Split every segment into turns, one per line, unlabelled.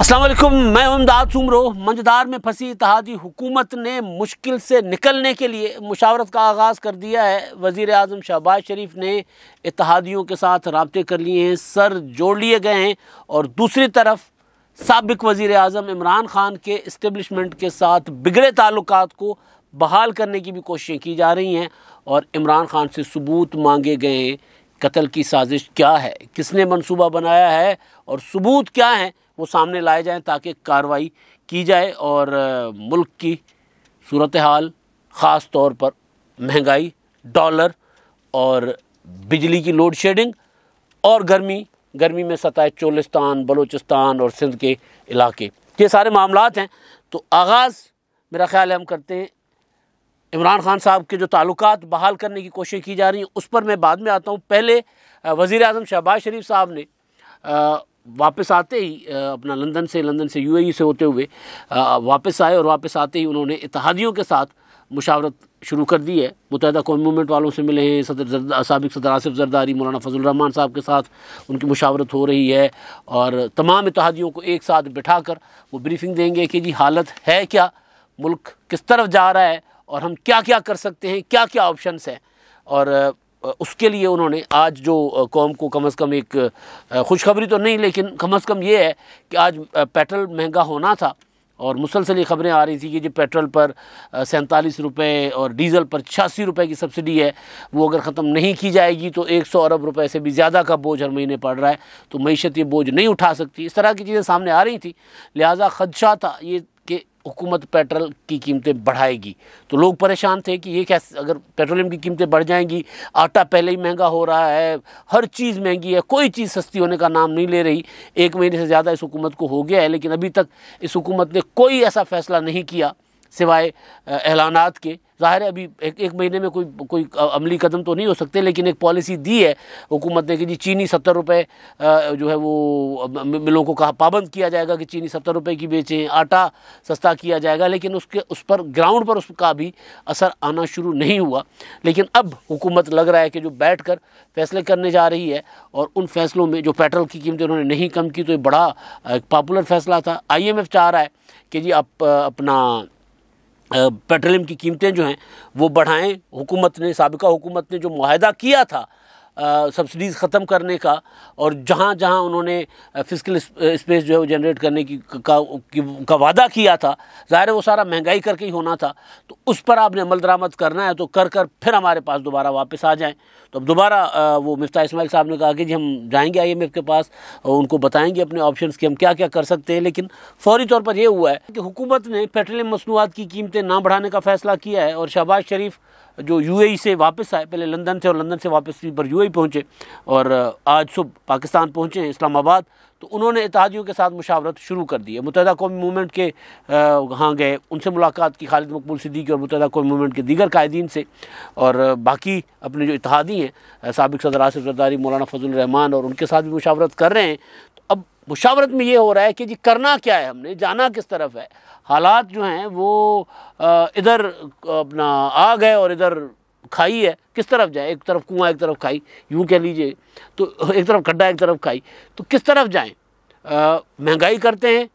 अस्सलाम वालेकुम, मैं इमदाद सुमरो। मंझधार में फंसी इत्तेहादी हुकूमत ने मुश्किल से निकलने के लिए मुशावरत का आगाज़ कर दिया है। वज़ीर आज़म शहबाज शरीफ ने इत्तेहादियों के साथ राब्ते कर लिए हैं, सर जोड़ लिए गए हैं। और दूसरी तरफ साबिक़ वज़ीर आज़म इमरान खान के इस्टेब्लिशमेंट के साथ बिगड़े ताल्लुकात को बहाल करने की भी कोशिशें की जा रही हैं। और इमरान खान से सबूत मांगे गए हैं। कत्ल की साजिश क्या है, किसने मंसूबा बनाया है और सबूत क्या हैं, वो सामने लाए जाएं ताकि कार्रवाई की जाए और मुल्क की सूरत हाल, ख़ास तौर पर महंगाई, डॉलर और बिजली की लोड शेडिंग और गर्मी में सताए चोलिस्तान, बलूचिस्तान और सिंध के इलाके, ये सारे मामलात हैं। तो आगाज़ मेरा ख़्याल है हम करते हैं इमरान खान साहब के जो ताल्लुकात बहाल करने की कोशिश की जा रही है, उस पर मैं बाद में आता हूँ। पहले वज़ीर आज़म शहबाज शरीफ साहब ने वापस आते ही अपना लंदन से यूएई से होते हुए वापस आए और वापस आते ही उन्होंने इत्तेहादियों के साथ मुशावरत शुरू कर दी है। मुत्तहिदा कौमी मूवमेंट वालों से मिले हैं, साबिक़ सदर आसिफ ज़रदारी, मौलाना फजल रहमान साहब के साथ उनकी मुशावरत हो रही है। और तमाम इत्तेहादियों को एक साथ बिठा कर वो ब्रीफिंग देंगे कि जी हालत है क्या, मुल्क किस तरफ जा रहा है और हम क्या क्या कर सकते हैं, क्या क्या ऑप्शंस हैं। और उसके लिए उन्होंने आज जो कौम को कम अज़ कम एक खुशखबरी तो नहीं, लेकिन कम अज़ कम ये है कि आज पेट्रोल महंगा होना था और मुसलसल ये खबरें आ रही थी कि जो पेट्रोल पर 47 रुपये और डीज़ल पर 86 रुपये की सब्सिडी है, वो अगर ख़त्म नहीं की जाएगी तो 100 अरब रुपए से भी ज़्यादा का बोझ हर महीने पड़ रहा है। तो मईशत ये बोझ नहीं उठा सकती। इस तरह की चीज़ें सामने आ रही थी, लिहाजा ख़दशा था ये कि हुकूमत पेट्रोल की कीमतें बढ़ाएगी। तो लोग परेशान थे कि ये कैसे, अगर पेट्रोलियम की कीमतें बढ़ जाएंगी, आटा पहले ही महंगा हो रहा है, हर चीज़ महंगी है, कोई चीज़ सस्ती होने का नाम नहीं ले रही। एक महीने से ज़्यादा इस हुकूमत को हो गया है, लेकिन अभी तक इस हुकूमत ने कोई ऐसा फ़ैसला नहीं किया सिवाय ऐलानात के। ज़ाहिर है अभी एक महीने में कोई अमली कदम तो नहीं हो सकते, लेकिन एक पॉलिसी दी है हुकूमत ने कि जी चीनी 70 रुपये जो है वो मिलों को कहा पाबंद किया जाएगा कि चीनी 70 रुपये की बेचें, आटा सस्ता किया जाएगा, लेकिन उस पर ग्राउंड पर उसका भी असर आना शुरू नहीं हुआ। लेकिन अब हुकूमत लग रहा है कि जो बैठ कर फैसले करने जा रही है और उन फैसलों में जो पेट्रोल की कीमतें उन्होंने नहीं कम की, तो ये बड़ा पॉपुलर फैसला था। IMF चाह रहा है कि जी आप अपना पेट्रोलियम की कीमतें जो हैं वो बढ़ाएं। हुकूमत ने, साबिका हुकूमत ने जो मुआहदा किया था सब्सिडीज़ ख़त्म करने का, और जहाँ जहाँ उन्होंने फिस्कल स्पेस जो है वो जनरेट करने का वादा किया था, ज़ाहिर है वो सारा महंगाई करके ही होना था। तो उस पर आपने अमल दरामद करना है, तो कर फिर हमारे पास दोबारा वापस आ जाएं। तो अब दोबारा वो मिफ्ता इस्माइल साहब ने कहा कि जी हम जाएंगे IMF के पास और उनको बताएंगे अपने ऑप्शंस कि हम क्या क्या कर सकते हैं। लेकिन फौरी तौर पर यह हुआ है कि हुकूमत ने पेट्रोलियम मसनूआत की कीमतें ना बढ़ाने का फ़ैसला किया है। और शहबाज शरीफ जो UAE से वापस आए, पहले लंदन थे और लंदन से वापस पर UAE पहुँचे और आज सुबह पाकिस्तान पहुँचे हैं, इस्लामाबाद। तो उन्होंने इत्तेहादियों के साथ मुशावरत शुरू कर दी है। मुत्तहिदा कौमी मूवमेंट के वहाँ गए, उनसे मुलाकात की, खालिद मकबूल सिद्दीकी और मुत्तहिदा कौमी मूवमेंट के दीगर कायदीन से, और बाकी अपने जो इत्तेहादी हैं साबिक़ सदर आसिफ ज़रदारी, मौलाना फजल रहमान, और उनके साथ भी मुशावरत कर रहे हैं। तो अब मुशावरत में ये हो रहा है कि जी करना क्या है, हमने जाना किस तरफ है। हालात जो हैं वो इधर अपना आ गए और इधर खाई है, किस तरफ जाए, एक तरफ कुआं एक तरफ खाई, यूँ कह लीजिए। तो एक तरफ गड्ढा एक तरफ खाई, तो किस तरफ जाएं। महंगाई करते हैं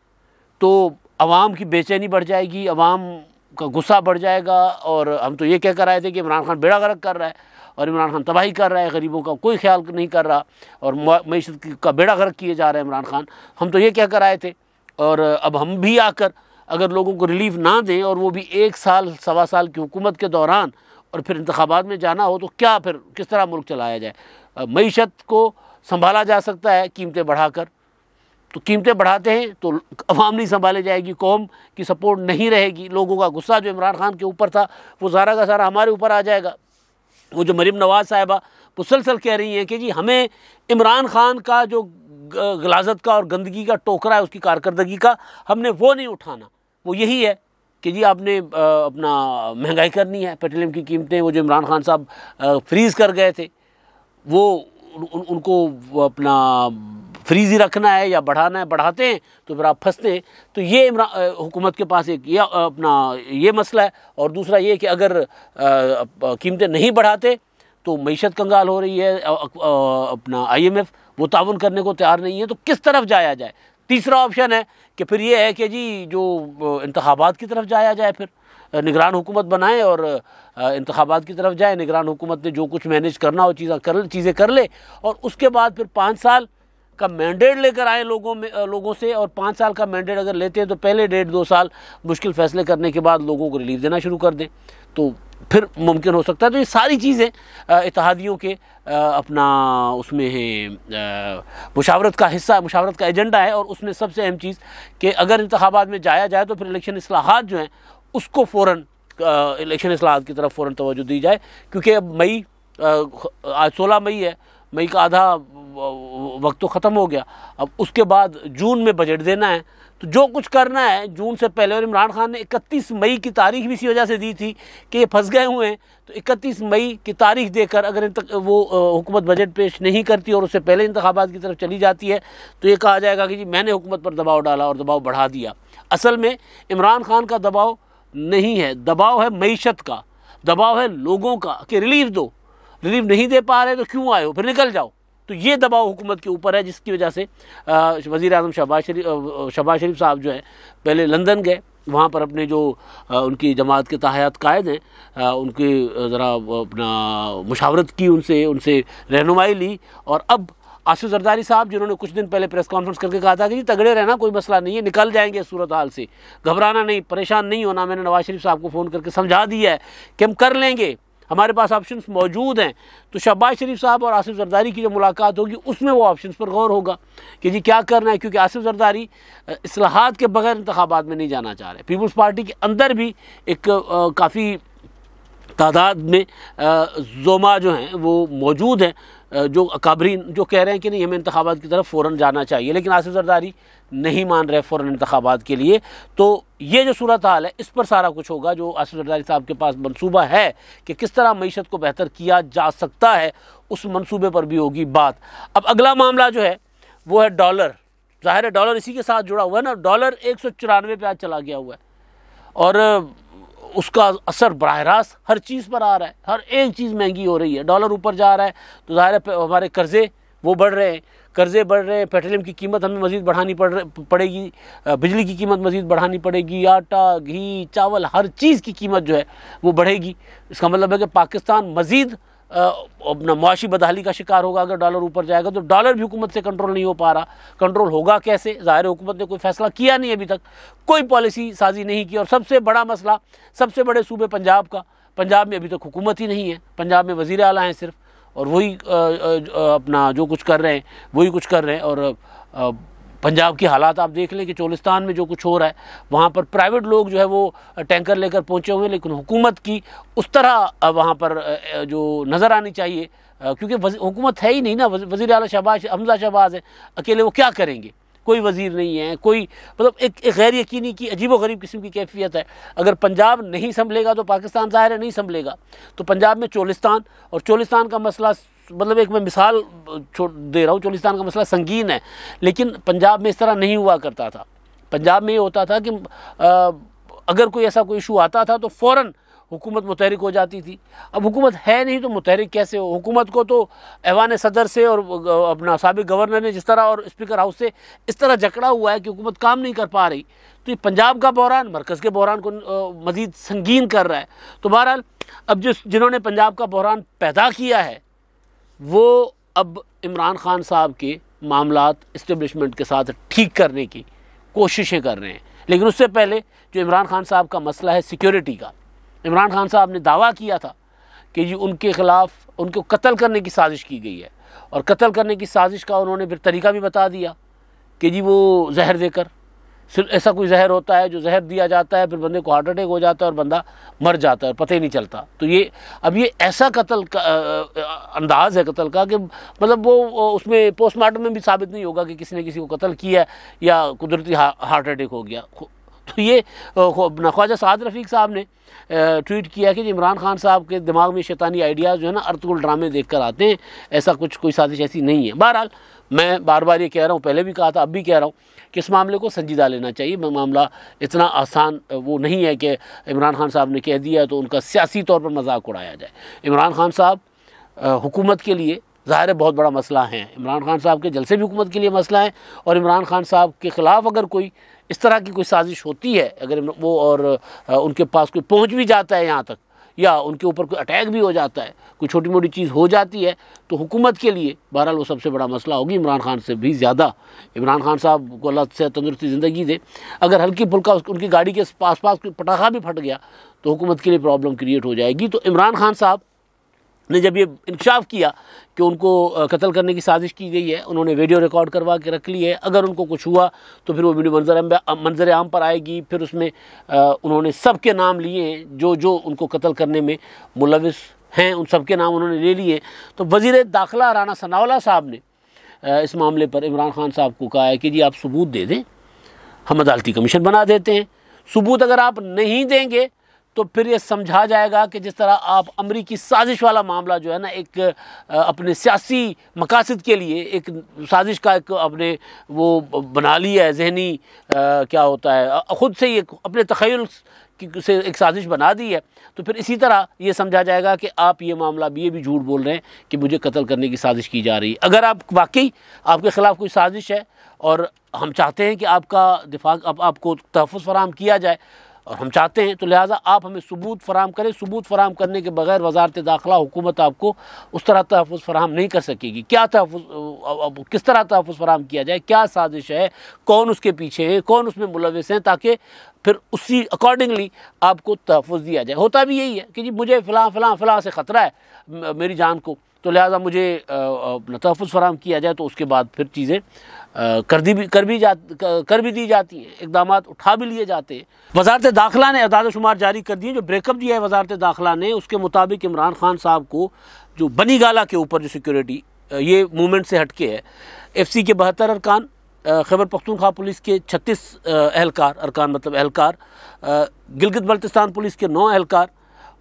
तो आवाम की बेचैनी बढ़ जाएगी, आवाम का गुस्सा बढ़ जाएगा। और हम तो ये कह कर आए थे कि इमरान खान बेड़ा गर्क कर रहा है और इमरान खान तबाही कर रहा है, गरीबों का कोई ख्याल नहीं कर रहा और मईशत का बेड़ा गर्क किए जा रहा है इमरान खान, हम तो ये कह कर आए थे। और अब हम भी आकर अगर लोगों को रिलीफ ना दें, और वो भी 1 साल सवा साल की हुकूमत के दौरान, और फिर इंतखाबात में जाना हो, तो क्या फिर किस तरह मुल्क चलाया जाए। मईशत को संभाला जा सकता है कीमतें बढ़ाकर, तो कीमतें बढ़ाते हैं तो अवाम नहीं संभाले जाएगी, कौम की सपोर्ट नहीं रहेगी, लोगों का गुस्सा जो इमरान खान के ऊपर था वो सारा का सारा हमारे ऊपर आ जाएगा। वो जो मरीम नवाज़ साहिबा मुसलसल कह रही हैं कि जी हमें इमरान खान का जो गलाजत का और गंदगी का टोकरा है उसकी कारकर्दगी का, हमने वो नहीं उठाना। वो यही है कि जी आपने अपना महंगाई करनी है, पेट्रोलियम की कीमतें, वो जो इमरान खान साहब फ्रीज़ कर गए थे वो उनको अपना फ्रीज़ ही रखना है या बढ़ाना है, बढ़ाते हैं तो फिर आप फंसते हैं। तो ये हुकूमत के पास एक अपना ये मसला है। और दूसरा ये कि अगर कीमतें नहीं बढ़ाते तो मईशत कंगाल हो रही है, अपना IMF वो ताउन करने को तैयार नहीं है। तो किस तरफ जाया जाए, तीसरा ऑप्शन है कि फिर ये है कि जी जो इंतखाबात की तरफ जाया जाए, फिर निगरान हुकूमत बनाए और इंतखाबात की तरफ जाए। निगरान हुकूमत ने जो कुछ मैनेज करना हो चीज़ें कर ले और उसके बाद फिर 5 साल का मैंडेट लेकर आए लोगों से, और 5 साल का मैंडेट अगर लेते हैं तो पहले 1.5-2 साल मुश्किल फ़ैसले करने के बाद लोगों को रिलीफ देना शुरू कर दें, तो फिर मुमकिन हो सकता है। तो ये सारी चीज़ें इत्तेहादियों के अपना उसमें है मुशावरत का हिस्सा, मुशावरत का एजेंडा है। और उसमें सबसे अहम चीज़ कि अगर इंतखाबात में जाया जाए तो फिर इलेक्शन इस्लाहात जो हैं उसको फ़ौरन इलेक्शन इस्लाहात की तरफ फ़ौरन तवज्जो दी जाए, क्योंकि अब आज 16 मई है, मई का आधा वक्त तो ख़त्म हो गया। अब उसके बाद जून में बजट देना है, तो जो कुछ करना है जून से पहले। और इमरान खान ने 31 मई की तारीख भी इसी वजह से दी थी कि ये फंस गए हुए हैं, तो 31 मई की तारीख देकर अगर वो हुकूमत बजट पेश नहीं करती और उससे पहले इंतखाबात की तरफ चली जाती है तो ये कहा जाएगा कि जी मैंने हुकूमत पर दबाव डाला और दबाव बढ़ा दिया। असल में इमरान खान का दबाव नहीं है, दबाव है मईशत का, दबाव है लोगों का कि रिलीफ दो, रिलीफ नहीं दे पा रहे तो क्यों आए हो, फिर निकल जाओ। तो ये दबाव हुकूमत के ऊपर है, जिसकी वजह से वज़ीर आज़म शहबाज शरीफ साहब जो है पहले लंदन गए, वहाँ पर अपने जो उनकी जमात के ताहयात कायद हैं उनकी ज़रा अपना मुशावरत की, उनसे रहनुमाई ली। और अब आसिफ जरदारी साहब जिन्होंने कुछ दिन पहले प्रेस कॉन्फ्रेंस करके कहा था कि जी तगड़े रहना, कोई मसला नहीं है, निकल जाएंगे इस सूरत हाल से, घबराना नहीं, परेशान नहीं होना। मैंने नवाज शरीफ साहब को फ़ोन करके समझा दिया है कि हम कर लेंगे, हमारे पास ऑप्शंस मौजूद हैं। तो शहबाज शरीफ साहब और आसिफ जरदारी की जो मुलाकात होगी उसमें वो ऑप्शंस पर गौर होगा कि जी क्या करना है, क्योंकि आसिफ जरदारी इस्लाहात के बगैर इंतखाबात में नहीं जाना चाह रहे। पीपल्स पार्टी के अंदर भी एक काफ़ी तादाद में जोमा जो हैं वो मौजूद हैं, जो अकाबरीन जो कह रहे हैं कि नहीं हमें इंतखाबात की तरफ फ़ौरन जाना चाहिए, लेकिन आसिफ जरदारी नहीं मान रहे फ़ौरन इंतखाबात के लिए। तो ये जो सूरत हाल है इस पर सारा कुछ होगा, जो आसिफ जरदारी साहब के पास मंसूबा है कि किस तरह मईशत को बेहतर किया जा सकता है, उस मंसूबे पर भी होगी बात। अब अगला मामला जो है वो है डॉलर। ज़ाहिर है डॉलर इसी के साथ जुड़ा हुआ है ना, डॉलर 194 पे आज चला गया हुआ है और उसका असर बराह रास्त हर चीज़ पर आ रहा है, हर एक चीज़ महंगी हो रही है, डॉलर ऊपर जा रहा है तो ज़ाहिर है हमारे कर्ज़े वो बढ़ रहे हैं, कर्ज़े बढ़ रहे हैं, पेट्रोलियम की कीमत हमें मज़ीद बढ़ानी पड़ेगी, बिजली की कीमत मज़ीद बढ़ानी पड़ेगी, आटा, घी, चावल, हर चीज़ की कीमत जो है वो बढ़ेगी। इसका मतलब है कि पाकिस्तान मज़ीद अपना मुआशी बदहाली का शिकार होगा अगर डॉलर ऊपर जाएगा। तो डॉलर भी हुकूमत से कंट्रोल नहीं हो पा रहा, कंट्रोल होगा कैसे? ज़ाहिर हुकूमत ने कोई फ़ैसला किया नहीं, अभी तक कोई पॉलिसी साजी नहीं की। और सबसे बड़ा मसला सबसे बड़े सूबे पंजाब का, पंजाब में अभी तक हुकूमत ही नहीं है, पंजाब में वज़ीर आला हैं सिर्फ, और वही अपना जो कुछ कर रहे हैं वही कुछ कर रहे हैं। और पंजाब की हालात आप देख लें कि चोलिस्तान में जो कुछ हो रहा है वहाँ पर प्राइवेट लोग जो है वो टैंकर लेकर पहुँचे हुए हैं, लेकिन हुकूमत की उस तरह वहाँ पर जो नज़र आनी चाहिए, क्योंकि हुकूमत है ही नहीं ना। वज़ीर आला हमज़ा शहबाज है, अकेले वो क्या करेंगे, कोई वज़ीर नहीं है, कोई मतलब एक गैर यकीनी की अजीब व गरीब किस्म की कैफियत है। अगर पंजाब नहीं संभलेगा तो पाकिस्तान ज़ाहिर है नहीं संभलेगा। तो पंजाब में चोलिस्तान, और चोलिस्तान का मसला मतलब एक मैं मिसाल दे रहा हूँ, चोलिस्तान का मसला संगीन है, लेकिन पंजाब में इस तरह नहीं हुआ करता था। पंजाब में ये होता था कि अगर कोई ऐसा कोई इशू आता था तो फ़ौरन हुकूमत मुतहरिक हो जाती थी। अब हुकूमत है नहीं तो मुतहरिक कैसे हो? हुकूमत को तो ऐवान सदर से और अपना साबिक गवर्नर ने जिस तरह और स्पीकर हाउस से इस तरह जकड़ा हुआ है कि हुकूमत काम नहीं कर पा रही। तो ये पंजाब का बहरान मरकज़ के बहरान को मज़ीद संगीन कर रहा है। तो बहरहाल अब जिन्होंने पंजाब का बहरान पैदा किया है वो अब इमरान खान साहब के मामलात इस्टेब्लिशमेंट के साथ ठीक करने की कोशिशें कर रहे हैं। लेकिन उससे पहले जो इमरान खान साहब का मसला है सिक्योरिटी का, इमरान खान साहब ने दावा किया था कि जी उनके ख़िलाफ़ उनको कत्ल करने की साजिश की गई है, और कत्ल करने की साजिश का उन्होंने फिर तरीका भी बता दिया कि जी वो जहर देकर, सिर्फ ऐसा कोई जहर होता है जो जहर दिया जाता है फिर बंदे को हार्ट अटैक हो जाता है और बंदा मर जाता है, पता ही नहीं चलता। तो ये अब ये ऐसा कत्ल का अंदाज़ है कत्ल का कि मतलब वो उसमें पोस्टमार्टम में भी साबित नहीं होगा कि किसी ने किसी को कत्ल किया या कुदरती हार्ट अटैक हो गया। तो ये ख्वाजा साद रफ़ीक साहब ने ट्वीट किया कि इमरान खान साहब के दिमाग में शैतानी आइडियाज़ जो है ना अर्तुगरुल ड्रामे देख कर आते हैं, ऐसा कुछ कोई साजिश ऐसी नहीं है। बहरहाल मैं बार बार ये कह रहा हूँ, पहले भी कहा था अब भी कह रहा हूँ कि इस मामले को संजीदा लेना चाहिए। मामला इतना आसान वो नहीं है कि इमरान खान साहब ने कह दिया तो उनका सियासी तौर पर मजाक उड़ाया जाए। इमरान खान साहब हुकूमत के लिए ज़ाहिर है बहुत बड़ा मसला है। इमरान खान साहब के जलसे भी हुकूमत के लिए मसला है, और इमरान खान साहब के ख़िलाफ़ अगर कोई इस तरह की कोई साजिश होती है, अगर वो और उनके पास कोई पहुंच भी जाता है यहाँ तक, या उनके ऊपर कोई अटैक भी हो जाता है, कोई छोटी मोटी चीज़ हो जाती है, तो हुकूमत के लिए बहरहाल वो सबसे बड़ा मसला होगी, इमरान खान से भी ज़्यादा। इमरान खान साहब को अल्लाह से तंदुरुस्ती ज़िंदगी दे, अगर हल्की फुल्का उनकी गाड़ी के पास कोई पटाखा भी फट गया तो हुकूमत के लिए प्रॉब्लम क्रिएट हो जाएगी। तो इमरान खान साहब ने जब ये इंकशाफ किया कि उनको कत्ल करने की साजिश की गई है, उन्होंने वीडियो रिकॉर्ड करवा के रख ली है, अगर उनको कुछ हुआ तो फिर वो वीडियो मंजर आम पर आएगी। फिर उसमें उन्होंने सब के नाम लिए हैं जो जो उनको कत्ल करने में मुलविस हैं, उन सब के नाम उन्होंने ले लिए। तो वज़ीर दाखिला राना सनाउल्लाह साहब ने इस मामले पर इमरान खान साहब को कहा है कि जी आप सबूत दे दें, हम अदालती कमीशन बना देते हैं। सबूत अगर आप नहीं देंगे तो फिर ये समझा जाएगा कि जिस तरह आप अमरीकी साजिश वाला मामला जो है ना, एक अपने सियासी मकासद के लिए एक साजिश का एक अपने वो बना लिया है, जहनी क्या होता है, ख़ुद से ही अपने तख़य्युल से एक साजिश बना दी है। तो फिर इसी तरह ये समझा जाएगा कि आप ये मामला भी झूठ बोल रहे हैं कि मुझे कत्ल करने की साजिश की जा रही है। अगर आप वाकई आपके ख़िलाफ़ कोई साजिश है और हम चाहते हैं कि आपका दिफा आपको तहफ़्फ़ुज़ फराहम किया जाए, और हम चाहते हैं, तो लिहाजा आप हमें सबूत फराहम करें। सबूत फराहम करने के बगैर वज़ारत दाखिला हुकूमत आपको उस तरह तहफ़्फ़ुज़ फराहम नहीं कर सकेगी। क्या तहफ़्फ़ुज़, किस तरह तहफ़्फ़ुज़ फराहम किया जाए, क्या साजिश है, कौन उसके पीछे है, कौन उसमें मुलविस हैं, ताकि फिर उसी अकॉर्डिंगली आपको तहफ़्फ़ुज़ दिया जाए। होता भी यही है कि जी मुझे फ़लाँ से ख़तरा है मेरी जान को, तो लिहाजा मुझे तहफ़्फ़ुज़ फराहम किया जाए, तो उसके बाद फिर चीज़ें कर भी दी जाती हैं, इक़दाम उठा भी लिए जाते हैं। वज़ारत दाखिला ने अदाद शुमार जारी कर दिए। जो ब्रेकअप दिया है वज़ारत दाखिला ने, उसके मुताबिक इमरान खान साहब को जो बनी गाला के ऊपर जो सिक्योरिटी ये मूवमेंट से हटके है, FC के 72 अरकान, खैबर पख्तूनख्वा पुलिस के 36 अरकान मतलब एहलकार, गिलगित बल्तिस्तान पुलिस के 9 एहलकार,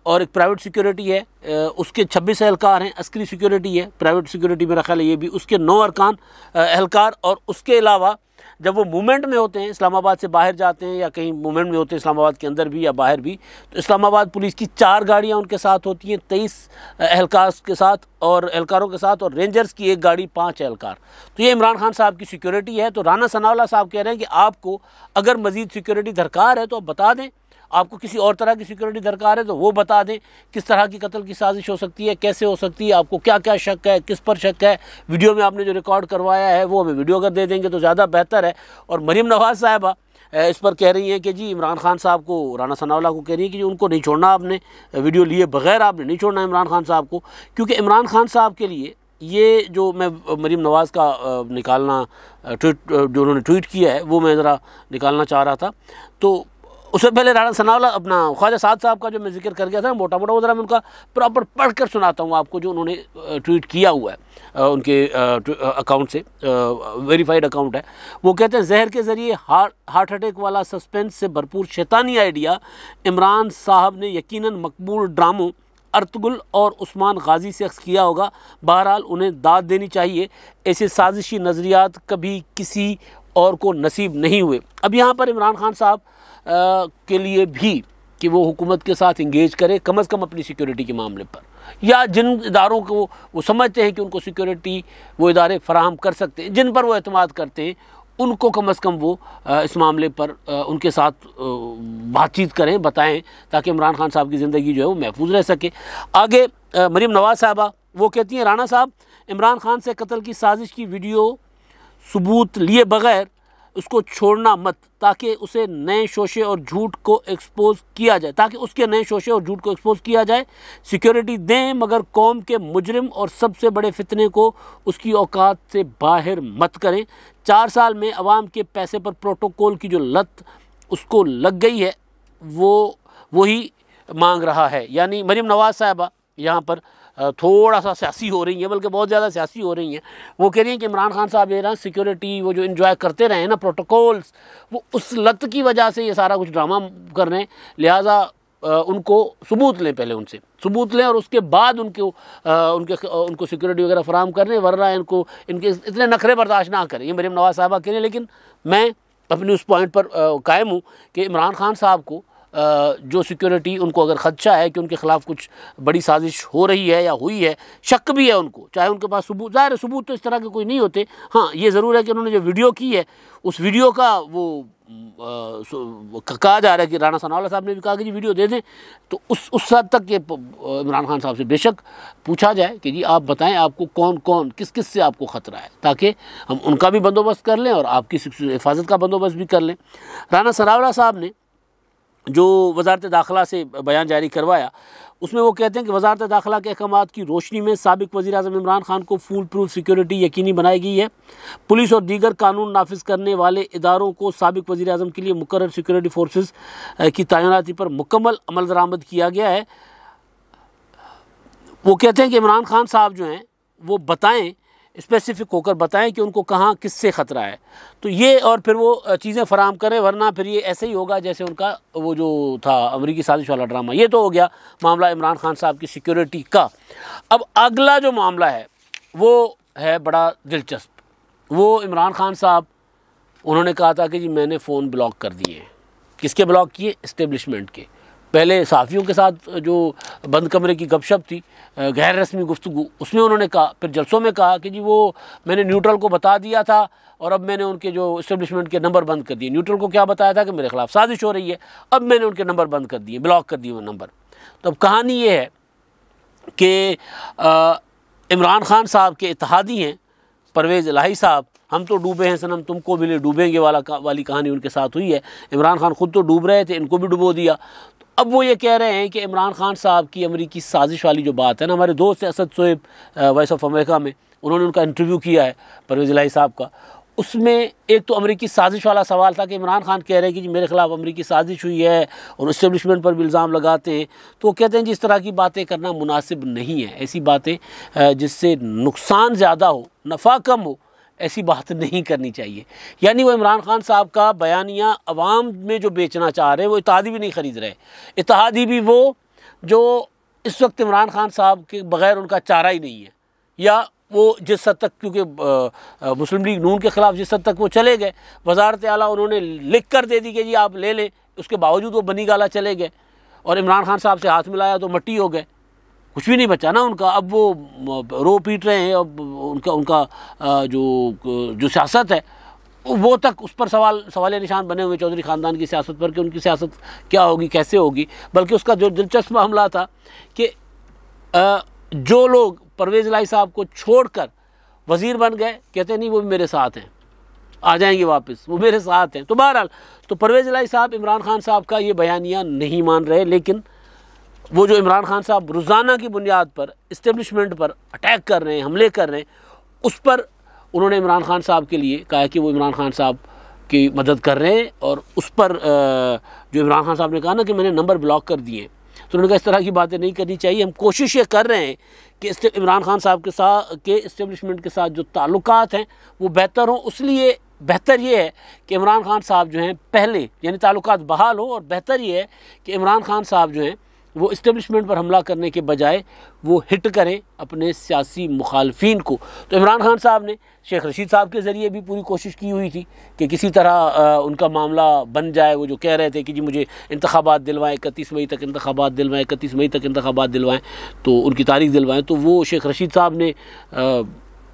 और एक प्राइवेट सिक्योरिटी है उसके 26 एहलकार हैं। अस्करी सिक्योरिटी है, प्राइवेट सिक्योरिटी मेरा ख्याल है ये भी, उसके 9 अरकान एहलकार। और उसके अलावा जब वो मूवमेंट में होते हैं, इस्लामाबाद से बाहर जाते हैं या कहीं मूवमेंट में होते हैं, इस्लामाबाद के अंदर भी या बाहर भी, तो इस्लामाबाद पुलिस की 4 गाड़ियाँ उनके साथ होती हैं 23 एहलकार के साथ और एहलकारों के साथ, और रेंजर्स की 1 गाड़ी 5 एहलकार। तो ये इमरान खान साहब की सिक्योरिटी है। तो राना सनाउल्लाह साहब कह रहे हैं कि आपको अगर मज़ीद सिक्योरिटी दरकार है तो आप बता दें, आपको किसी और तरह की सिक्योरिटी दरकार है तो वो बता दें, किस तरह की कत्ल की साजिश हो सकती है, कैसे हो सकती है, आपको क्या क्या शक है, किस पर शक है। वीडियो में आपने जो रिकॉर्ड करवाया है वो हमें वीडियो अगर दे देंगे तो ज़्यादा बेहतर है। और मरीम नवाज़ साहिबा इस पर कह रही हैं कि जी इमरान खान साहब को, राना सनाउल्लाह को कह रही है कि जी उनको नहीं छोड़ना, आपने वीडियो लिए बगैर आपने नहीं छोड़ना इमरान खान साहब को, क्योंकि इमरान खान साहब के लिए ये जो मैं मरीम नवाज़ का निकालना ट्वीट जो उन्होंने ट्वीट किया है वो मैं ज़रा निकालना चाह रहा था। तो उससे पहले राना सनाउल्लाह अपना ख्वाजा साद साहब का जो मैं जिक्र कर गया था मोटा मोटा, वो ज़रा मैं उनका प्रॉपर पढ़ कर सुनाता हूँ आपको, जो उन्होंने ट्वीट किया हुआ है उनके अकाउंट से, वेरीफाइड अकाउंट है। वो कहते हैं, जहर के ज़रिए हार्ट अटैक वाला सस्पेंस से भरपूर शैतानी आइडिया इमरान साहब ने यकीनन मकबूल ड्रामों अर्तुगरुल और उस्मान गाजी से अक्स किया होगा। बहरहाल उन्हें दाद देनी चाहिए, ऐसे साजिशी नज़रियात कभी किसी और को नसीब नहीं हुए। अब यहाँ पर इमरान खान साहब के लिए भी कि वो हुकूमत के साथ इंगेज करे, कम से कम अपनी सिक्योरिटी के मामले पर, या जिन इदारों को वो समझते हैं कि उनको सिक्योरिटी वो इदारे फराहम कर सकते हैं, जिन पर वो एतमाद करते हैं, उनको कम से कम वो इस मामले पर उनके साथ बातचीत करें, बताएं, ताकि इमरान खान साहब की ज़िंदगी जो है वो महफूज रह सके। आगे मरीम नवाज़ साहबा वो कहती हैं, राना साहब इमरान खान से कत्ल की साजिश की वीडियो सबूत लिए बगैर उसको छोड़ना मत, ताकि उसे नए शोशे और झूठ को एक्सपोज किया जाए, ताकि उसके नए शोशे और झूठ को एक्सपोज किया जाए। सिक्योरिटी दें मगर कौम के मुजरिम और सबसे बड़े फितने को उसकी औकात से बाहर मत करें। 4 साल में अवाम के पैसे पर प्रोटोकॉल की जो लत उसको लग गई है वो वही मांग रहा है। यानी मरीम नवाज़ साहबा यहाँ पर थोड़ा सा सियासी हो रही हैं, बल्कि बहुत ज़्यादा सियासी हो रही हैं। वो कह रही हैं कि इमरान खान साहब ये ना सिक्योरिटी वो जो इन्जॉय करते रहे ना प्रोटोकॉल्स, वो उस लत की वजह से ये सारा कुछ ड्रामा कर रहे हैं। लिहाजा उनको सबूत लें, पहले उनसे सबूत लें और उसके बाद उनको सिक्योरिटी वगैरह फराहम कर रहे हैं, वरना इनके इतने नखरे बर्दाश्त ना करें। ये मरीम नवाज़ साहबा कह रही हैं, लेकिन मैं अपनी उस पॉइंट पर कायम हूँ कि इमरान खान साहब को जो सिक्योरिटी उनको अगर ख़दशा है कि उनके ख़िलाफ़ कुछ बड़ी साजिश हो रही है या हुई है, शक भी है उनको, चाहे उनके पास सबूत, ज़ाहिर सबूत तो इस तरह के कोई नहीं होते। हाँ, ये ज़रूर है कि उन्होंने जो वीडियो की है उस वीडियो का वो कहा जा रहा है कि राणा सनाउल्लाह साहब ने भी कहा कि जी वीडियो दे दें, तो उस हद तक ये इमरान खान साहब से बेशक पूछा जाए कि जी आप बताएं आपको कौन कौन किस किस से आपको ख़तरा है, ताकि हम उनका भी बंदोबस्त कर लें और आपकी हिफाजत का बंदोबस्त भी कर लें। राणा सनाउल्लाह साहब ने जो वजारत दाखिला से बयान जारी करवाया उसमें वो कहते हैं कि वजारत दाखिला के अहकामात की रोशनी में साबिक वज़ीर आज़म इमरान खान को फूल प्रूफ सिक्योरिटी यकीनी बनाई गई है। पुलिस और दीगर कानून नाफिज करने वाले इदारों को साबिक वज़ीर आज़म के लिए मुकर्रर सिक्योरिटी फोर्सेस की तैनाती पर मुकम्मल अमल दरामद किया गया है। वो कहते हैं कि इमरान खान साहब जो हैं वो बताएं, स्पेसिफिक होकर बताएं कि उनको कहाँ किससे ख़तरा है, तो ये और फिर वो चीज़ें फराम करें, वरना फिर ये ऐसे ही होगा जैसे उनका वो जो था अमरीकी साजिश वाला ड्रामा। ये तो हो गया मामला इमरान खान साहब की सिक्योरिटी का। अब अगला जो मामला है वो है बड़ा दिलचस्प। वो इमरान खान साहब उन्होंने कहा था कि जी मैंने फ़ोन ब्लॉक कर दिए हैं। किसके ब्लॉक किए? इस्टेब्लिशमेंट के। पहले सहाफ़ियों के साथ जो बंद कमरे की गपशप थी, गैर रस्मी गुफ्तगू, उसमें उन्होंने कहा, फिर जलसों में कहा कि जी वो मैंने न्यूट्रल को बता दिया था और अब मैंने उनके जो इस्टेब्लिशमेंट के नंबर बंद कर दिए। न्यूट्रल को क्या बताया था कि मेरे ख़िलाफ़ साजिश हो रही है, अब मैंने उनके नंबर बंद कर दिए, ब्लॉक कर दिए वो नंबर। तो अब कहानी ये है कि इमरान खान साहब के इत्तेहादी हैं परवेज़ इलाही साहब, हम तो डूबे हैं सनम तुमको भी ले डूबेंगे वाली कहानी उनके साथ हुई है। इमरान खान ख़ुद तो डूब रहे थे, इनको भी डुबो दिया। तो अब वो ये कह रहे हैं कि इमरान खान साहब की अमरीकी साजिश वाली जो बात है ना, हमारे दोस्त Asad Shoaib voice of America में उन्होंने उनका इंटरव्यू किया है परवेज़ इलाही साहब का, उसमें एक तो अमरीकी साजिश वाला सवाल था कि इमरान खान कह रहे हैं कि जी मेरे ख़िलाफ़ अमरीकी साजिश हुई है और इस्टेब्लिशमेंट पर भी इल्ज़ाम लगाते हैं। तो वो कहते हैं जी इस तरह की बातें करना मुनासिब नहीं है, ऐसी बातें जिससे नुकसान ज़्यादा हो नफ़ा कम हो ऐसी बात नहीं करनी चाहिए। यानी वो इमरान खान साहब का बयानिया अवाम में जो बेचना चाह रहे हैं वो इत्तेहादी भी नहीं ख़रीद रहे। इत्तेहादी भी वो जो इस वक्त इमरान खान साहब के बग़ैर उनका चारा ही नहीं है, या वो जिस हद तक, क्योंकि मुस्लिम लीग नून के ख़िलाफ़ जिस हद तक वो चले गए, वज़ारत आला उन्होंने लिख कर दे दी कि जी आप ले लें, उसके बावजूद वो बनी गाला चले गए और इमरान खान साहब से हाथ मिलाया तो मट्टी हो गए, कुछ भी नहीं बचा ना उनका। अब वो रो पीट रहे हैं, अब उनका जो सियासत है वो तक उस पर सवाल निशान बने हुए चौधरी ख़ानदान की सियासत पर कि उनकी सियासत क्या होगी, कैसे होगी। बल्कि उसका जो दिलचस्प मामला था कि जो लोग परवेज़ इलाही साहब को छोड़कर वज़ीर बन गए, कहते नहीं वो भी मेरे साथ हैं, आ जाएंगे वापस, वो मेरे साथ हैं। तो बहरहाल तो परवेज़ इलाही साहब इमरान खान साहब का ये बयानिया नहीं मान रहे, लेकिन वो जो इमरान खान साहब रोज़ाना की बुनियाद पर इस्टेब्लिशमेंट पर अटैक कर रहे हैं, हमले कर रहे हैं, उस पर उन्होंने इमरान खान साहब के लिए कहा कि वो इमरान खान साहब की मदद कर रहे हैं। और उस पर जो इमरान खान साहब ने कहा ना कि मैंने नंबर ब्लॉक कर दिए, तो उन्होंने कहा इस तरह की बातें नहीं करनी चाहिए। हम कोशिश ये कर रहे हैं कि इमरान खान साहब के इस्टेब्लिशमेंट के साथ जो ताल्लुकात हैं वो बेहतर हों। उसलिए बेहतर ये है कि इमरान खान साहब जो हैं पहले, यानी ताल्लुकात बहाल हो, और बेहतर ये है कि इमरान खान साहब जो हैं वो इस्टेब्लिशमेंट पर हमला करने के बजाय वो हिट करें अपने सियासी मुखालफीन को। तो इमरान खान साहब ने शेख रशीद साहब के ज़रिए भी पूरी कोशिश की हुई थी कि किसी तरह उनका मामला बन जाए। वो जो कह रहे थे कि जी मुझे इंतखाबात दिलवाएं, 31 मई तक इंतखाबात दिलवाएं, 31 मई तक इंतखाबात दिलवाएं, तो उनकी तारीख दिलवाएं। तो वो शेख रशीद साहब ने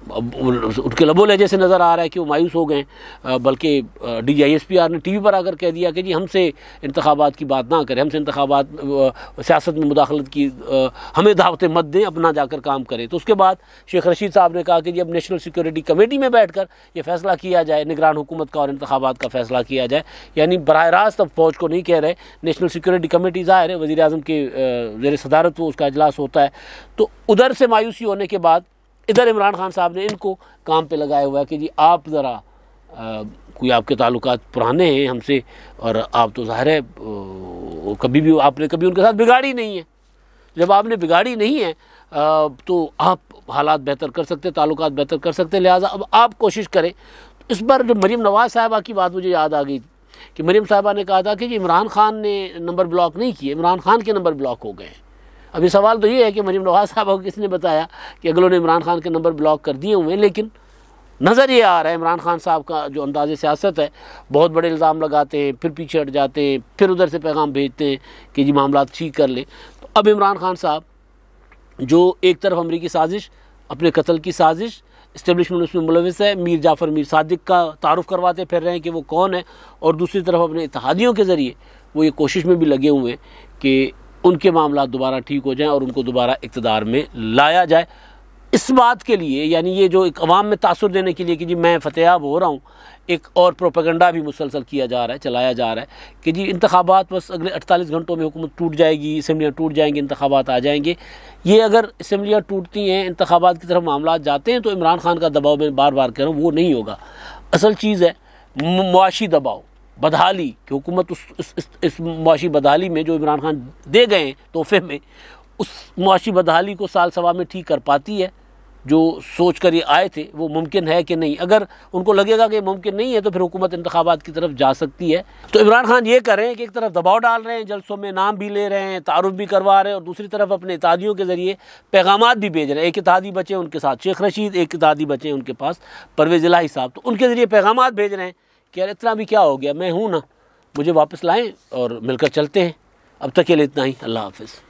उनके लबो लहजे से नज़र आ रहा है कि वो मायूस हो गए। बल्कि DGISPR ने TV पर आकर कह दिया कि जी हमसे इंतखाबात की बात ना करें, हमसे इंतखाबात सियासत में मुदाखलत की हमें दावतें मत दें, अपना जाकर काम करें। तो उसके बाद शेख रशीद साहब ने कहा कि जी अब नेशनल सिक्योरिटी कमेटी में बैठ कर ये फ़ैसला किया जाए, निगरान हुकूमत का और इंतखाबात का फ़ैसला किया जाए। यानी बराह रास्त अब फ़ौज को नहीं कह रहे, नेशनल सिक्योरिटी कमेटी ज़ाहिर है वज़ीर आज़म के ज़ेर सदारत वो उसका इजलास होता है। तो उधर से मायूसी होने के बाद इधर इमरान खान साहब ने इनको काम पे लगाया हुआ है कि जी आप ज़रा कोई आपके ताल्लुकात पुराने हैं हमसे, और आप तो ज़ाहिर है कभी भी आपने कभी उनके साथ बिगाड़ी नहीं है। जब आपने बिगाड़ी नहीं है तो आप हालात बेहतर कर सकते, ताल्लुकात बेहतर कर सकते, लिहाजा अब आप कोशिश करें। इस पर जो मरीम नवाज़ साहिबा की बात मुझे याद आ गई कि मरीम साहिबा ने कहा था कि जी इमरान खान ने नंबर ब्लॉक नहीं किए, इमरान खान के नंबर ब्लॉक हो गए। अभी सवाल तो ये है कि मरीम नवाज़ साहब को किसने बताया कि अगलों ने इमरान खान के नंबर ब्लॉक कर दिए हुए हैं, लेकिन नज़र ये आ रहा है इमरान खान साहब का जो अंदाज़ सियासत है, बहुत बड़े इल्ज़ाम लगाते हैं, फिर पीछे हट जाते हैं, फिर उधर से पैगाम भेजते हैं कि जी मामला ठीक कर लें। तो अब इमरान खान साहब जो एक तरफ अमरीकी साजिश, अपने कत्ल की साजिश, इस्टेब्लिशमेंट उसमें मुलविस है, मीर जाफ़र मीर सादिक का तारुफ करवाते फिर रहे हैं कि वो कौन है, और दूसरी तरफ अपने इत्तेहादियों के ज़रिए वो ये कोशिश में भी लगे हुए हैं कि उनके मामला दोबारा ठीक हो जाएं और उनको दोबारा इक़्तिदार में लाया जाए। इस बात के लिए, यानी ये जो एक अवाम में तासुर देने के लिए कि जी मैं फतेहाब हो रहा हूँ, एक और प्रोपेगेंडा भी मुसलसल किया जा रहा है, चलाया जा रहा है कि जी इंतखाबात बस अगले 48 घंटों में हुकूमत टूट जाएगी, असम्बलियाँ टूट जाएंगी, इंतखाबात आ जाएंगे। ये अगर असम्बलियाँ टूटती हैं, इंतखाबात की तरफ मामला जाते हैं, तो इमरान खान का दबाव, मैं बार बार कह रहा हूँ, वो नहीं होगा। असल चीज़ है मुआशी दबाव, बदहाली कि हुकूमत इस मुआशी बदहाली में जो इमरान खान दे गए हैं तोहफे में, उस मुआशी बदहाली को साल सवा में ठीक कर पाती है। जो सोच कर ये आए थे वो मुमकिन है कि नहीं। अगर उनको लगेगा कि मुमकिन नहीं है तो फिर हुकूमत इंतखाबात की तरफ जा सकती है। तो इमरान खान ये कर रहे हैं कि एक तरफ दबाव डाल रहे हैं, जलसों में नाम भी ले रहे हैं, तारुफ भी करवा रहे हैं, और दूसरी तरफ अपने इत्तेहादियों के ज़रिए पैगामात भी भेज रहे हैं। एक इत्तेहादी बचे उनके साथ शेख रशीद, एक इत्तेहादी बचे उनके पास परवेज़ इलाही साहब, तो उनके ज़रिए पैगामात भेज रहे हैं कि यार इतना भी क्या हो गया, मैं हूँ ना, मुझे वापस लाएँ और मिलकर चलते हैं। अब तक के लिए इतना ही। अल्लाह हाफ़िज़।